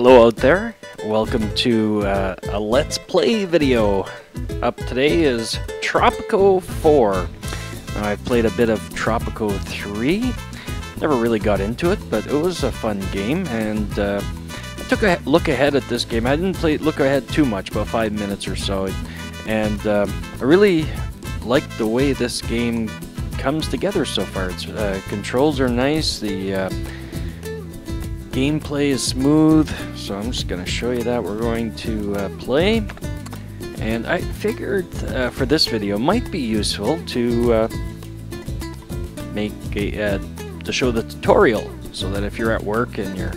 Hello out there, welcome to a Let's Play video. Up today is Tropico 4. Now, I've played a bit of Tropico 3, never really got into it, but it was a fun game, and I took a look ahead at this game. I didn't look ahead too much, about 5 minutes or so, and I really like the way this game comes together so far. It's, controls are nice, the gameplay is smooth, so I'm just going to show you that. We're going to play, and I figured for this video it might be useful to make to show the tutorial, so that if you're at work and you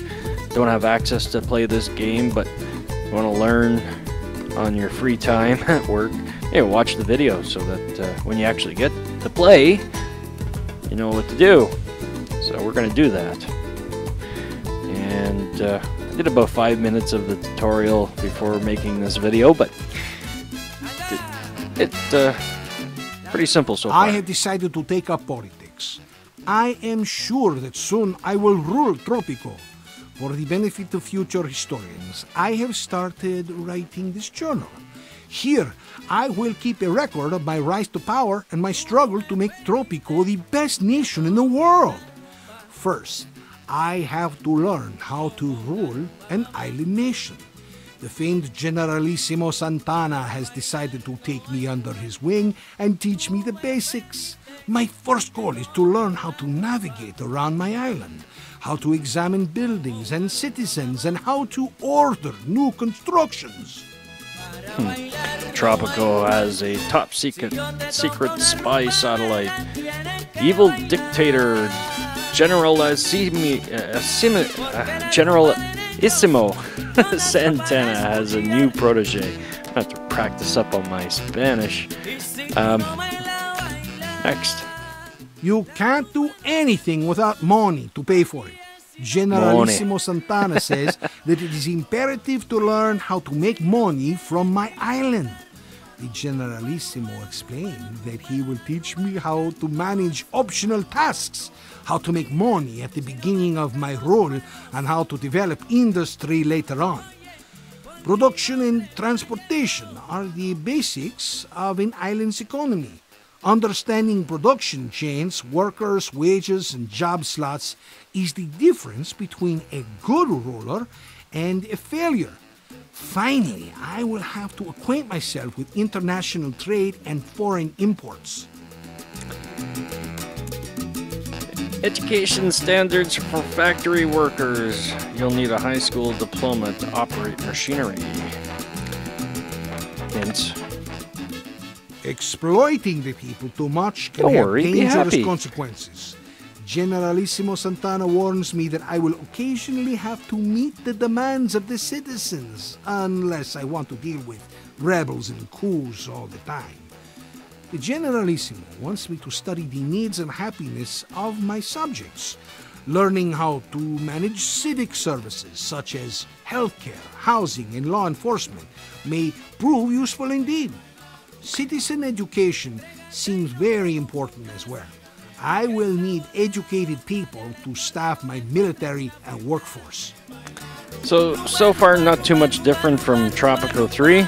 don't have access to play this game but you want to learn on your free time at work, watch the video so that when you actually get to play, you know what to do. So we're going to do that. And I did about 5 minutes of the tutorial before making this video, but it's pretty simple so far. I have decided to take up politics. I am sure that soon I will rule Tropico. For the benefit of future historians, I have started writing this journal. Here, I will keep a record of my rise to power and my struggle to make Tropico the best nation in the world. First, I have to learn how to rule an island nation. The famed Generalissimo Santana has decided to take me under his wing and teach me the basics. My first goal is to learn how to navigate around my island, how to examine buildings and citizens, and how to order new constructions. Tropico has a top secret spy satellite. Evil dictator Generalissimo Santana has a new protege. I have to practice up on my Spanish. Next. You can't do anything without money to pay for it. Generalissimo Santana says that it is imperative to learn how to make money from my island. The Generalissimo explained that he will teach me how to manage optional tasks, how to make money at the beginning of my role, and how to develop industry later on. Production and transportation are the basics of an island's economy. Understanding production chains, workers, wages, and job slots is the difference between a good ruler and a failure. Finally, I will have to acquaint myself with international trade and foreign imports. Education standards for factory workers. You'll need a high school diploma to operate machinery. Hints. Exploiting the people too much can have dangerous consequences. Generalissimo Santana warns me that I will occasionally have to meet the demands of the citizens, unless I want to deal with rebels and coups all the time. The Generalissimo wants me to study the needs and happiness of my subjects. Learning how to manage civic services such as healthcare, housing, and law enforcement may prove useful indeed. Citizen education seems very important as well. I will need educated people to staff my military and workforce. So far, not too much different from Tropico 3.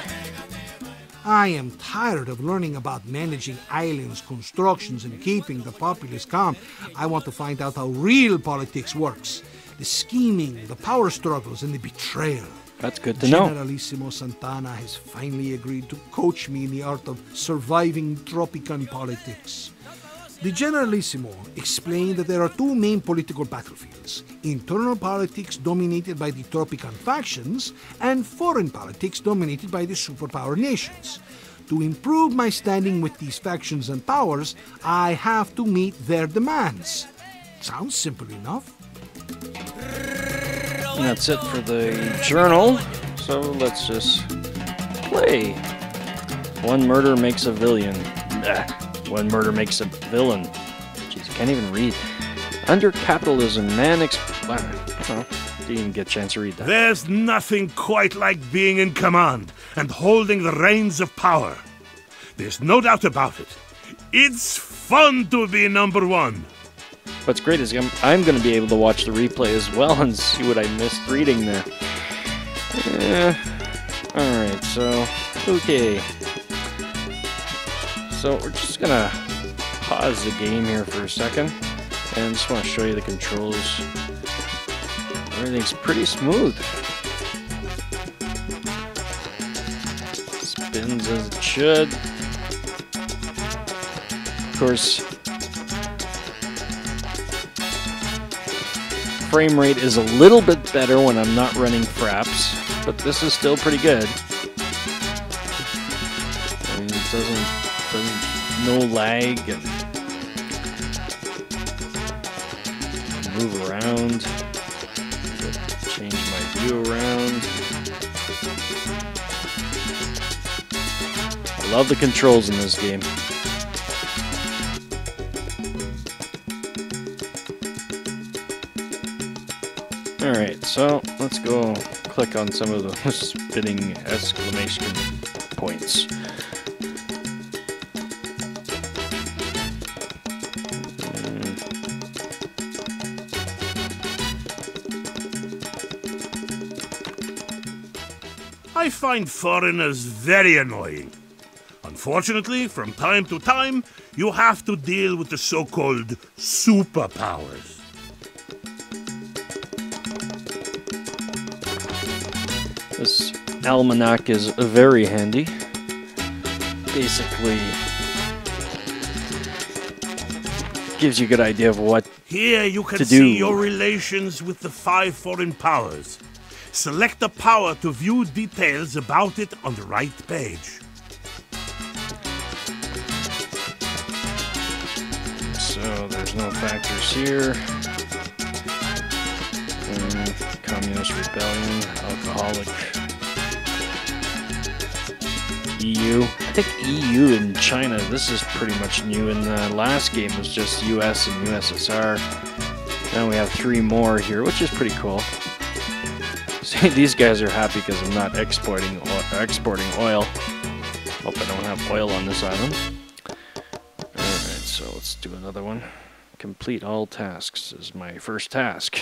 I am tired of learning about managing islands, constructions, and keeping the populace calm. I want to find out how real politics works. The scheming, the power struggles, and the betrayal. That's good to know. Generalissimo Santana has finally agreed to coach me in the art of surviving Tropican politics. The Generalissimo explained that there are two main political battlefields: internal politics dominated by the Tropican factions, and foreign politics dominated by the superpower nations. To improve my standing with these factions and powers, I have to meet their demands. Sounds simple enough. And that's it for the journal, so let's just play. One murder makes a villain. One murder makes a villain. Jeez, I can't even read. Under capitalism, man didn't even get a chance to read that. There's nothing quite like being in command and holding the reins of power. There's no doubt about it. It's fun to be number one. What's great is I'm going to be able to watch the replay as well and see what I missed reading there. Alright, so, okay. So we're just gonna pause the game here for a second, and just want to show you the controls. Everything's pretty smooth. Spins as it should. Of course, frame rate is a little bit better when I'm not running fraps, but this is still pretty good. I mean, it doesn't no lag and move around. Change my view around. I love the controls in this game. Alright, so let's go click on some of those spinning exclamation points. I find foreigners very annoying. Unfortunately, from time to time, you have to deal with the so-called superpowers. This almanac is very handy. Basically, gives you a good idea of what Here you can to see do. your relations with the 5 foreign powers. Select a power to view details about it on the right page. So there's no factors here. Communist rebellion, alcoholic. EU. I think EU and China, this is pretty much new. In the last game was just US and USSR. Now we have 3 more here, which is pretty cool. See, these guys are happy because I'm not exporting oil. Hope I don't have oil on this island. Alright, so let's do another one. Complete all tasks is my first task.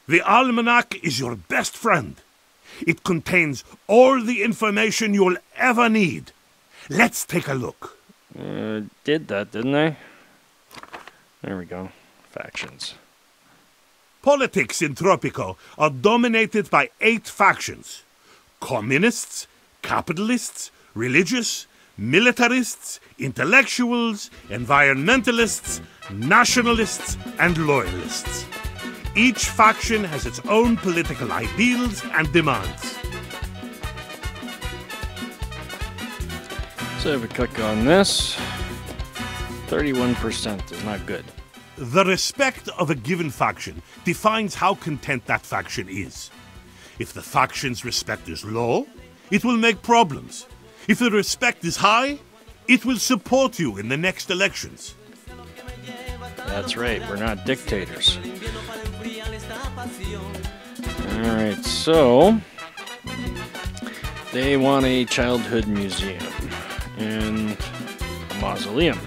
The almanac is your best friend. It contains all the information you'll ever need. Let's take a look. Did that, didn't I? There we go. Factions. Politics in Tropico are dominated by 8 factions. Communists, capitalists, religious, militarists, intellectuals, environmentalists, nationalists, and loyalists. Each faction has its own political ideals and demands. So if we click on this, 31% is not good. The respect of a given faction defines how content that faction is. If the faction's respect is low, it will make problems. If the respect is high, it will support you in the next elections. That's right, we're not dictators. Alright, so they want a childhood museum and a mausoleum.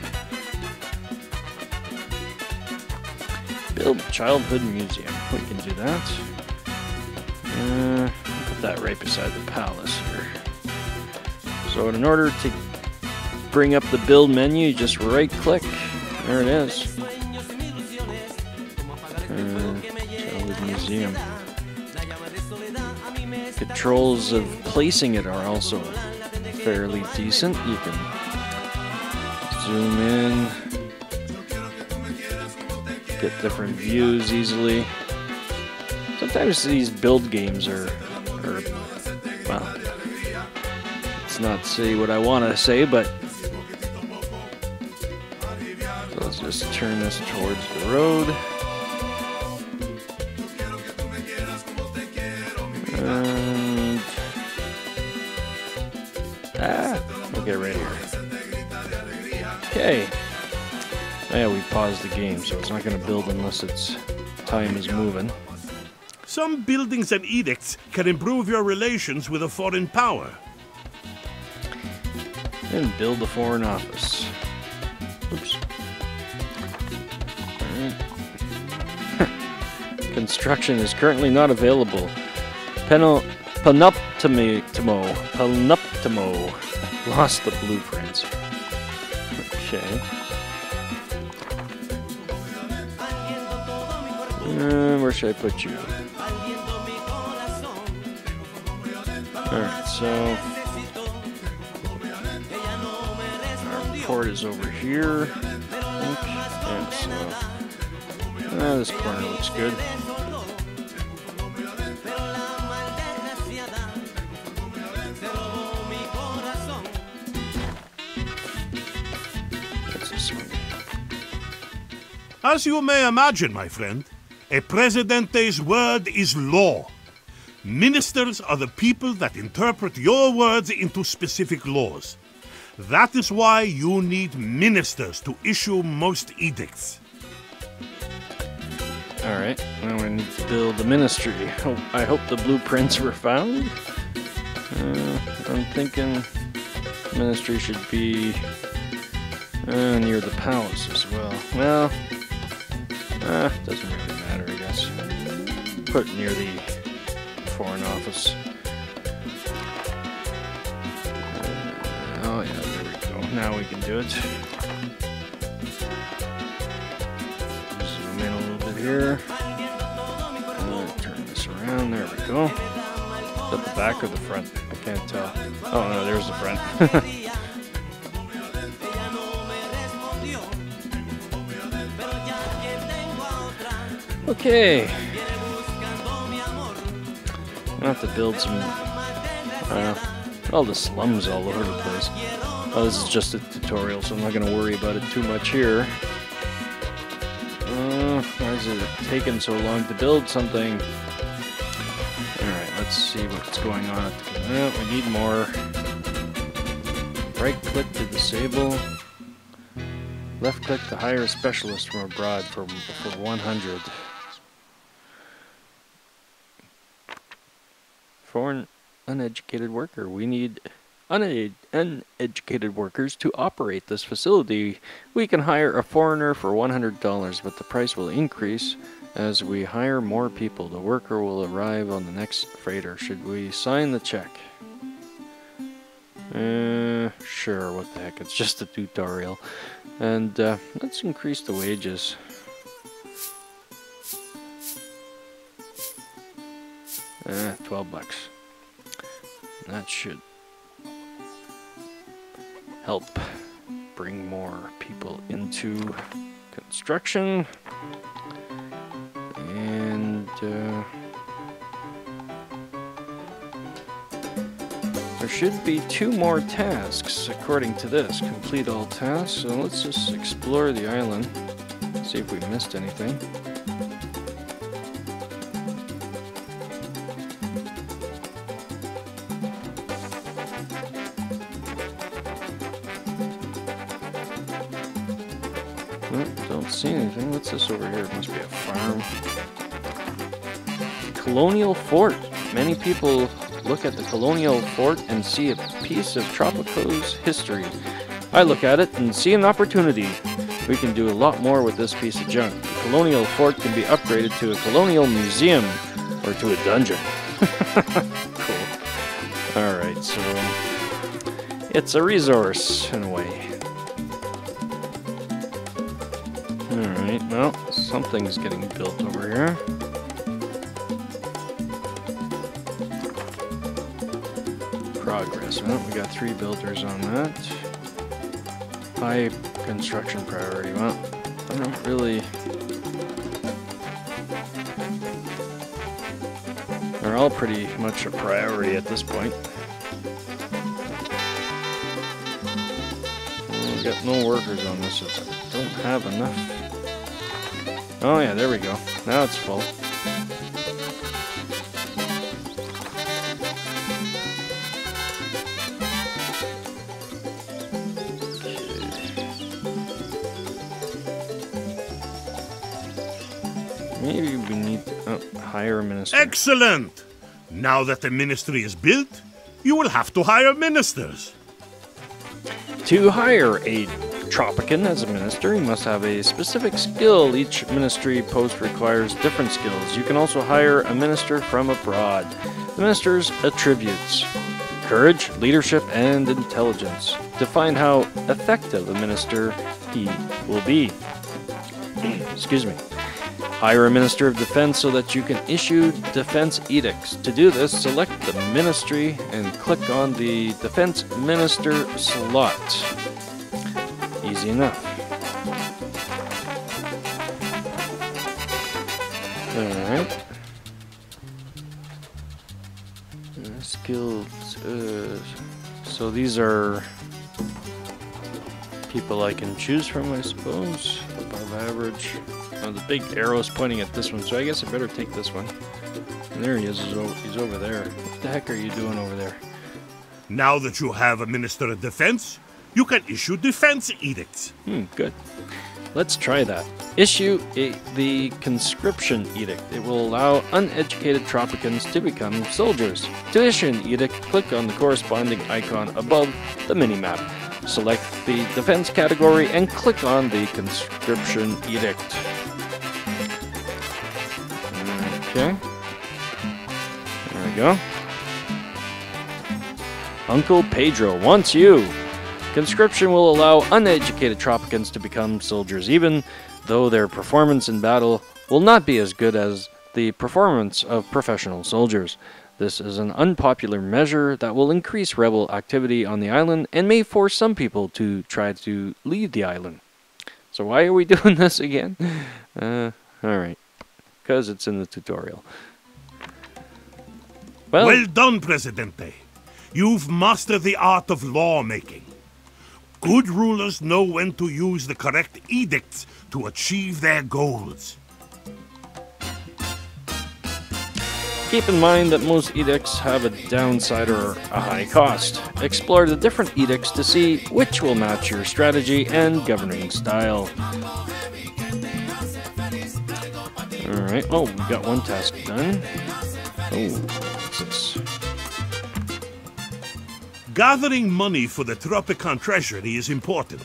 Build childhood museum. We can do that. Put that right beside the palace here. So in order to bring up the build menu, you just right click. There it is. Childhood museum. Controls of placing it are also fairly decent. You can zoom in, get different views easily. Sometimes these build games are well, let's not say what I want to say, but so let's just turn this towards the road. Okay, right here. Okay. Yeah, we paused the game, so it's not going to build unless its time is moving. Some buildings and edicts can improve your relations with a foreign power. And build the foreign office. Oops. Alright. Construction is currently not available. Penuptimo. Lost the blueprints. Okay. Where should I put you? Alright, so our port is over here. Yeah, so this corner looks good. What's this one? As you may imagine, my friend, a Presidente's word is law. Ministers are the people that interpret your words into specific laws. That is why you need ministers to issue most edicts. Alright, now we need to build the ministry. I hope the blueprints were found. I'm thinking ministry should be near the palace as well. Well, doesn't really matter, I guess. Put it near the Foreign Office. Oh yeah, there we go. Now we can do it. Zoom in a little bit here. Turn this around. There we go. Is that the back or the front? I can't tell. Oh no, there's the front. Okay. I have to build some, all the slums all over the place. Oh, this is just a tutorial, so I'm not going to worry about it too much here. Why is it taking so long to build something? Alright, let's see what's going on. We need more. Right click to disable. Left click to hire a specialist from abroad for 100. Foreign uneducated worker. We need uneducated workers to operate this facility. We can hire a foreigner for $100, but the price will increase as we hire more people. The worker will arrive on the next freighter. Should we sign the check? Sure, what the heck, it's just a tutorial. And let's increase the wages. $12. That should help bring more people into construction. And there should be 2 more tasks according to this. Complete all tasks. So let's just explore the island. See if we missed anything. Don't see anything. What's this over here? It must be a farm. Colonial fort. Many people look at the colonial fort and see a piece of Tropico's history. I look at it and see an opportunity. We can do a lot more with this piece of junk. The colonial fort can be upgraded to a colonial museum or to a dungeon. Cool. Alright, so it's a resource in a way. Alright, well, something's getting built over here. Progress. Well, we got 3 builders on that. High construction priority. Well, I don't really... They're all pretty much a priority at this point. We got no workers on this, so I don't have enough. Oh yeah, there we go. Now it's full. Maybe we need to hire a minister. Excellent! Now that the ministry is built, you will have to hire ministers. To hire a Tropican as a minister. You must have a specific skill. Each ministry post requires different skills. You can also hire a minister from abroad. The minister's attributes: courage, leadership, and intelligence. Define how effective a minister he will be. Excuse me. Hire a Minister of Defense so that you can issue defense edicts. To do this, select the ministry and click on the Defense Minister slot. Easy enough. Alright. Skills. So these are people I can choose from, I suppose. Above average. Oh, the big arrow's pointing at this one, so I guess I better take this one. And there he is. He's over there. What the heck are you doing over there? Now that you have a Minister of Defense, you can issue defense edicts. Good. Let's try that. Issue the conscription edict. It will allow uneducated Tropicans to become soldiers. To issue an edict, click on the corresponding icon above the minimap. Select the defense category and click on the conscription edict. Okay. There we go. Uncle Pedro wants you. Conscription will allow uneducated Tropicans to become soldiers, even though their performance in battle will not be as good as the performance of professional soldiers. This is an unpopular measure that will increase rebel activity on the island and may force some people to try to leave the island. So why are we doing this again? Alright. Because it's in the tutorial. Well done, Presidente. You've mastered the art of lawmaking. Good rulers know when to use the correct edicts to achieve their goals. Keep in mind that most edicts have a downside or a high cost. Explore the different edicts to see which will match your strategy and governing style. Alright, oh, we got one task done. Oh, what's this? Gathering money for the Tropican treasury is important,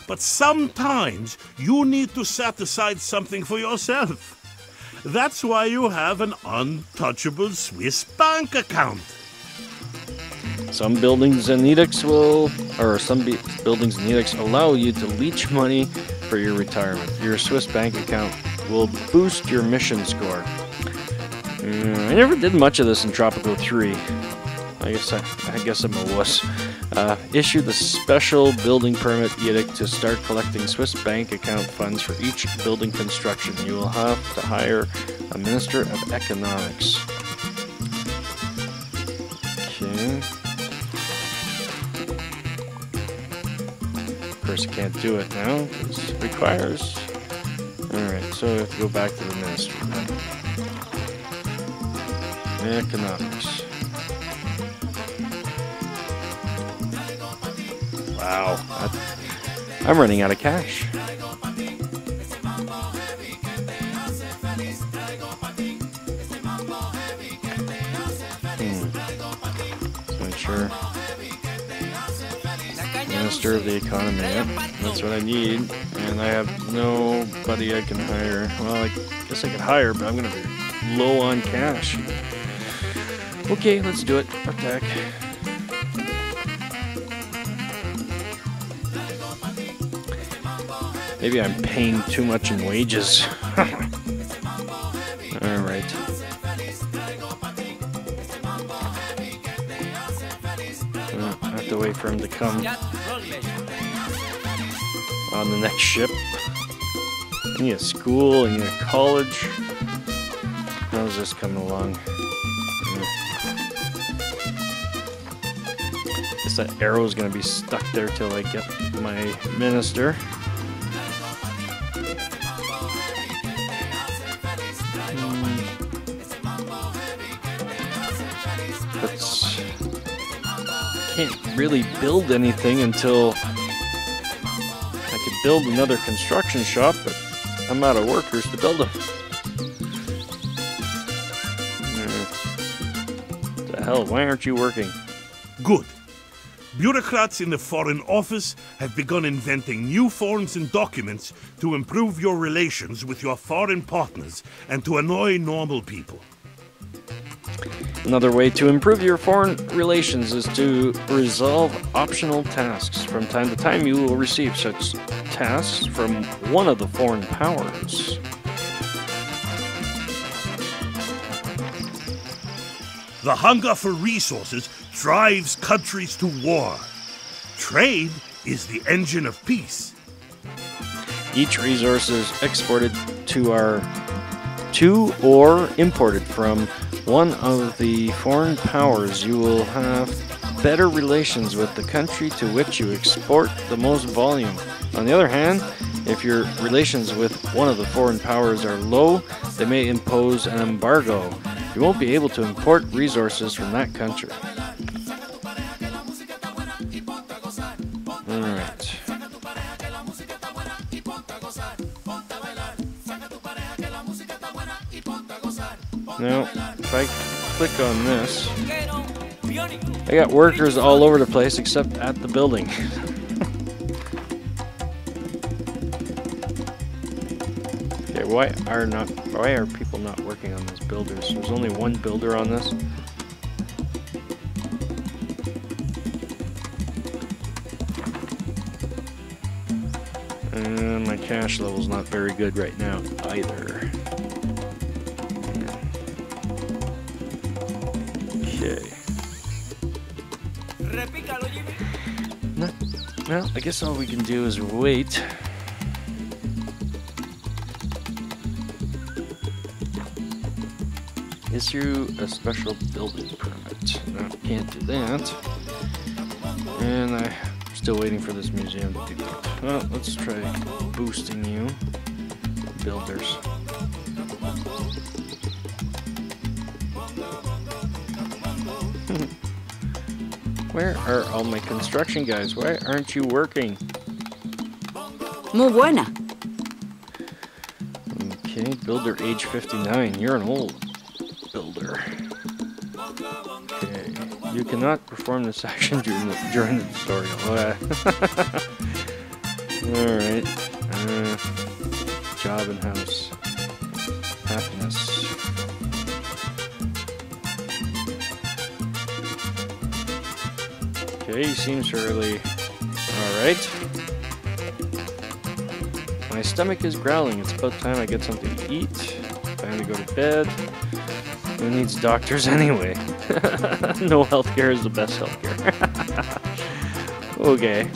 but sometimes you need to set aside something for yourself. That's why you have an untouchable Swiss bank account. Some buildings and edicts allow you to leech money for your retirement. Your Swiss bank account will boost your mission score. I never did much of this in Tropico 3. I guess I'm a wuss. Issue the special building permit edict to start collecting Swiss bank account funds for each building construction. You will have to hire a Minister of Economics. Okay. Of course, I can't do it now. It requires. Alright, so we have to go back to the Ministry. Economics. Wow, I'm running out of cash. Not sure. Minister of the Economy, yep, that's what I need. And I have nobody I can hire. Well, I guess I could hire, but I'm gonna be low on cash. Okay, let's do it. Attack. Maybe I'm paying too much in wages. Alright. I have to wait for him to come on the next ship. I need a school, I need a college. How's this coming along? Guess that arrow's gonna be stuck there till I get my minister. Can't really build anything until I could build another construction shop, but I'm out of workers to build them. What the hell, why aren't you working? Good. Bureaucrats in the Foreign Office have begun inventing new forms and documents to improve your relations with your foreign partners and to annoy normal people. Another way to improve your foreign relations is to resolve optional tasks. From time to time, you will receive such tasks from one of the foreign powers. The hunger for resources drives countries to war. Trade is the engine of peace. Each resource is exported to or imported from one of the foreign powers. You will have better relations with the country to which you export the most volume. On the other hand, if your relations with one of the foreign powers are low, they may impose an embargo. You won't be able to import resources from that country. Alright. Now, if I click on this, I got workers all over the place except at the building. Okay, why are people not working on these builders? There's only one builder on this. And my cash level's not very good right now either. Okay. Well, I guess all we can do is wait. Issue a special building permit. No, can't do that. And I'm still waiting for this museum to do that. Well, let's try boosting you. Builders. Where are all my construction guys? Why aren't you working? Muy buena. Okay, builder age 59. You're an old builder. Okay, you cannot perform this action during the tutorial. Alright. Job and house. Happiness. Okay, he seems fairly alright. My stomach is growling. It's about time I get something to eat. Time to go to bed. Who needs doctors anyway? No healthcare is the best healthcare. Okay.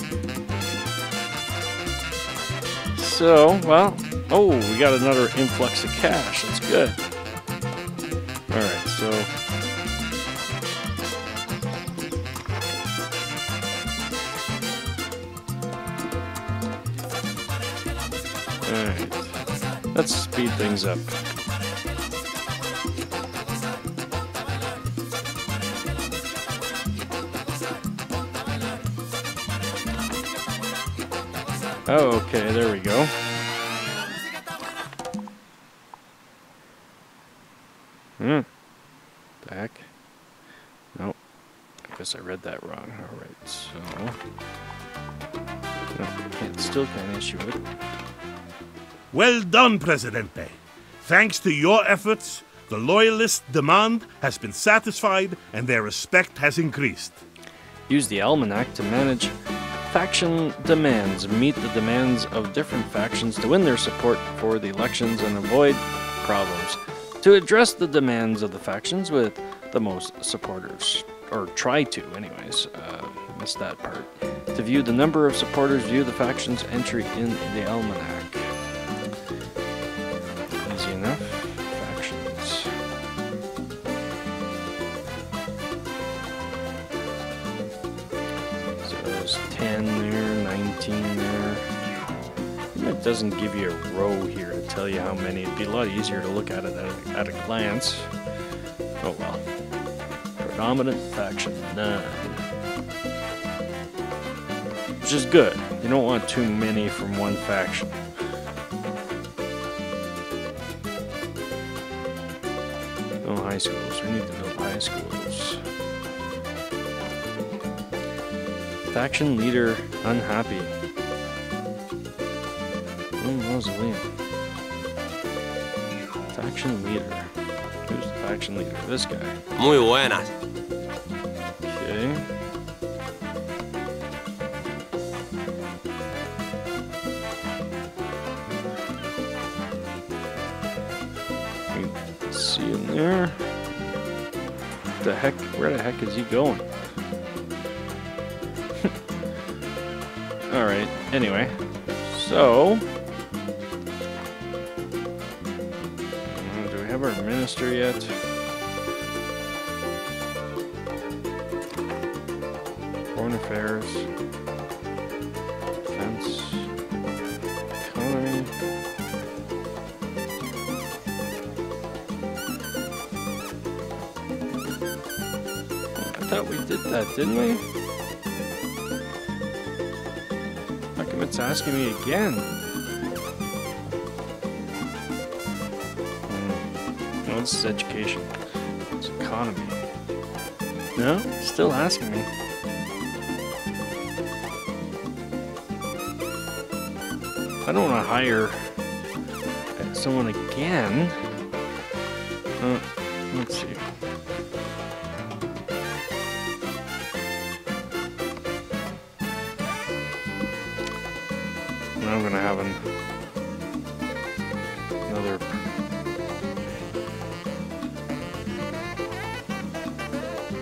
So, well, oh, we got another influx of cash. That's good. Alright, so alright. Let's speed things up. Oh, okay, there we go. The heck? Nope. I guess I read that wrong. Alright, so no, still can't issue it. Well done, Presidente. Thanks to your efforts, the loyalist demand has been satisfied and their respect has increased. Use the almanac to manage faction demands. Meet the demands of different factions to win their support for the elections and avoid problems. To address the demands of the factions with the most supporters. Or try to, anyways. Missed that part. To view the number of supporters, view the faction's entry in the almanac. Easy enough. Factions. So there's 10 there, 19 there. It doesn't give you a row here to tell you how many. It'd be a lot easier to look at it at a glance. Oh well. Predominant faction, none. Which is good. You don't want too many from one faction. Oh, high schools. We need to build high schools. Faction leader unhappy. Mausoleum. Faction leader. Who's the faction leader? This guy. Muy buenas. Okay. See him there. The heck? Where the heck is he going? All right. Anyway, so do we have our minister yet? Foreign affairs, defense, economy. I thought we did that, didn't we? How come it's asking me again? No, this is education. It's economy. No, still asking me. I don't want to hire someone again. Let's see. Now I'm gonna have another.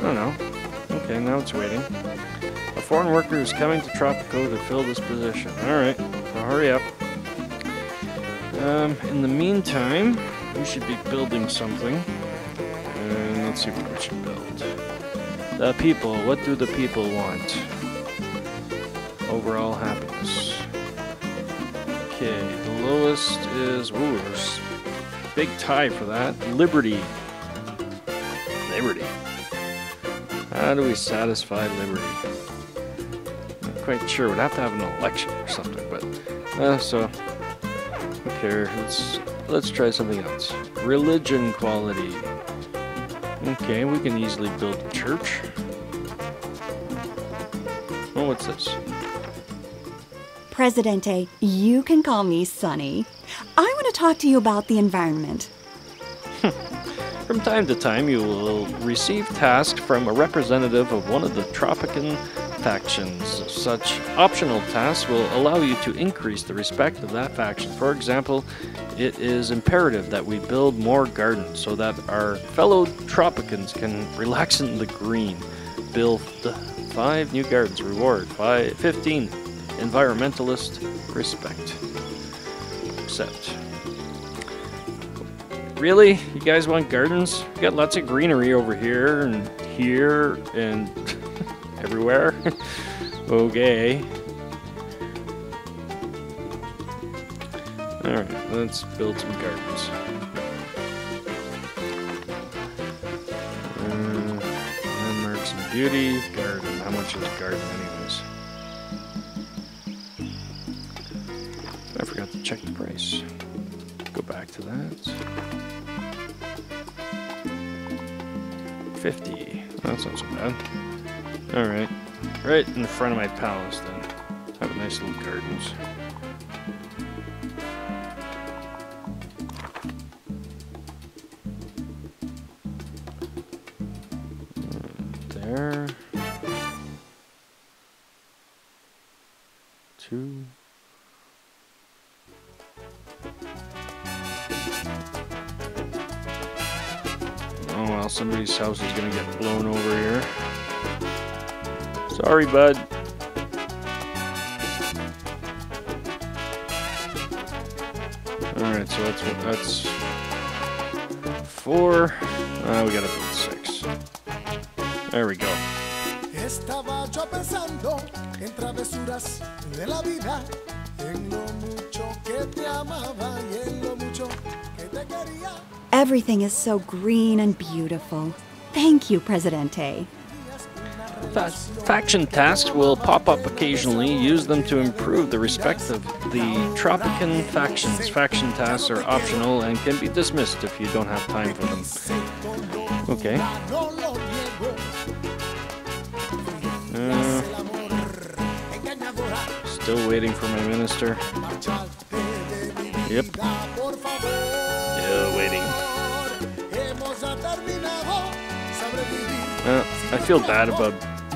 Oh no. Okay, now it's waiting. A foreign worker is coming to Tropico to fill this position. Alright, well, hurry up. In the meantime, we should be building something. And let's see what we should build. The people. What do the people want? Overall happiness. Okay, the lowest is... Ooh, there's a big tie for that. Liberty. Liberty. How do we satisfy liberty? Not quite sure. We'd have to have an election or something, but... so... Okay, let's try something else. Religion quality. Okay, we can easily build a church. Oh, what's this? Presidente, you can call me Sunny. I want to talk to you about the environment. From time to time, you will receive tasks from a representative of one of the Tropican factions. Such optional tasks will allow you to increase the respect of that faction. For example, it is imperative that we build more gardens so that our fellow Tropicans can relax in the green. Build 5 new gardens. Reward 15 environmentalist respect. Accept. Really? You guys want gardens? We got lots of greenery over here and everywhere. Okay. Alright, let's build some gardens. Landmarks and beauty. Garden. How much is a garden anyways? I forgot to check the price. Go back to that. 50. That's not so bad. Alright. Right in the front of my palace then. Have a nice little gardens. There. 2. Oh well, somebody's house is gonna get blown over here. Sorry, bud. Alright, so that's 4. We gotta build 6. There we go. Estaba yo pensando en travesuras de la vida, en lo mucho que te amaba y en lo mucho que te quería. Everything is so green and beautiful. Thank you, Presidente. Faction tasks will pop up occasionally. Use them to improve the respect of the Tropican factions. Faction tasks are optional and can be dismissed if you don't have time for them. Okay. Still waiting for my minister. Yep. Still waiting. I feel bad about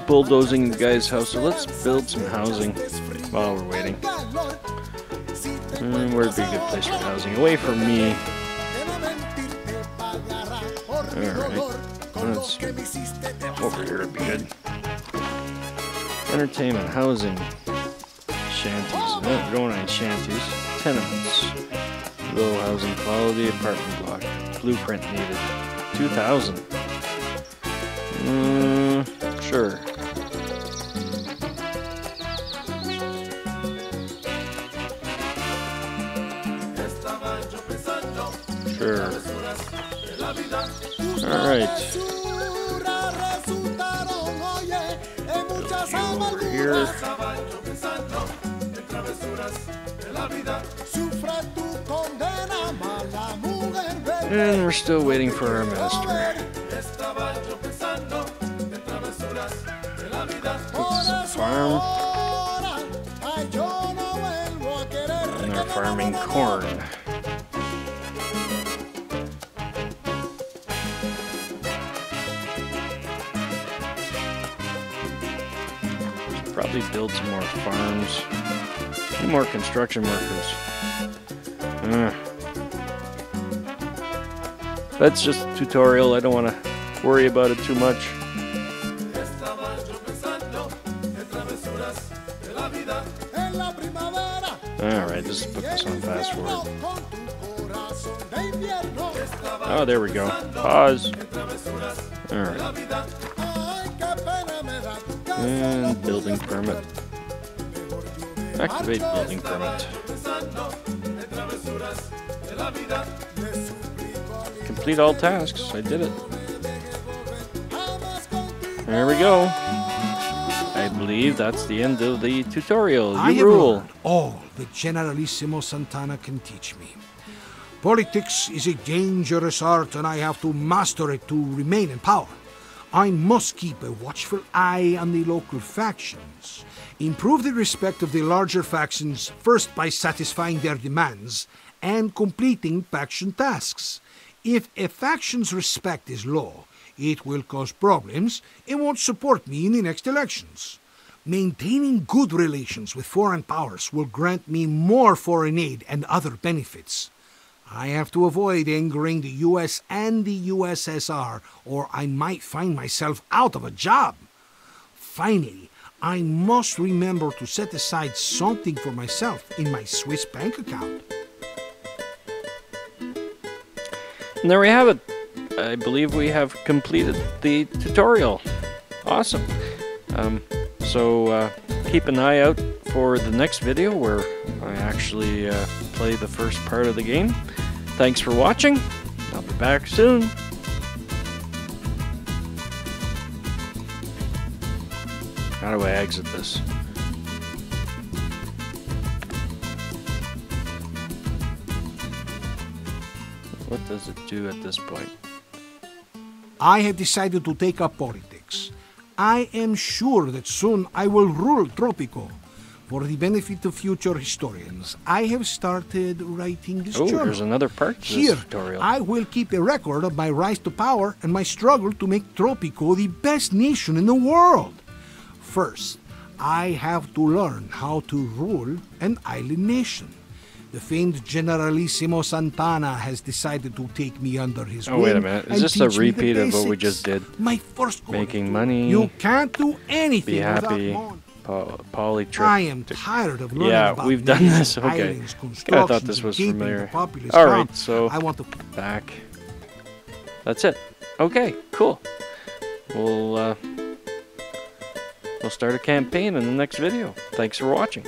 bulldozing the guy's house, so let's build some housing while we're waiting. Where'd be a good place for housing? Away from me. Alright. Over here would be good. Entertainment, housing, shanties. No, we don't want any shanties. Tenements. Low housing quality, apartment block. Blueprint needed. 2,000. Sure. Sure. Alright. Over here. And we're still waiting for our minister. This is a farm. And they're farming corn. Probably build some more farms. Need more construction workers. That's just a tutorial. I don't want to worry about it too much. Alright, just put this on fast forward. Oh, there we go. Pause. Alright. And building permit. Activate building permit. Complete all tasks. I did it. There we go. I believe that's the end of the tutorial. You rule. All that Generalissimo Santana can teach me. Politics is a dangerous art, and I have to master it to remain in power. I must keep a watchful eye on the local factions. Improve the respect of the larger factions first by satisfying their demands and completing faction tasks. If a faction's respect is low, it will cause problems and won't support me in the next elections. Maintaining good relations with foreign powers will grant me more foreign aid and other benefits. I have to avoid angering the US and the USSR, or I might find myself out of a job. Finally, I must remember to set aside something for myself in my Swiss bank account. And there we have it. I believe we have completed the tutorial. Awesome. So keep an eye out for the next video where I actually play the first part of the game. Thanks for watching. I'll be back soon. How do I exit this? What does it do at this point? I have decided to take up politics. I am sure that soon I will rule Tropico. For the benefit of future historians, I have started writing this journal. There's another part to this tutorial. I will keep a record of my rise to power and my struggle to make Tropico the best nation in the world. First, I have to learn how to rule an island nation. The famed Generalissimo Santana has decided to take me under his wing. Oh, wait a minute. Is this a repeat of what we just did? My first goal. Making money. You can't do anything be happy. without money. Polytrip. I am tired of learning about we've done this. Okay. islands, I thought this was familiar. Alright, so I want to back. That's it. Okay, cool. We'll start a campaign in the next video. Thanks for watching.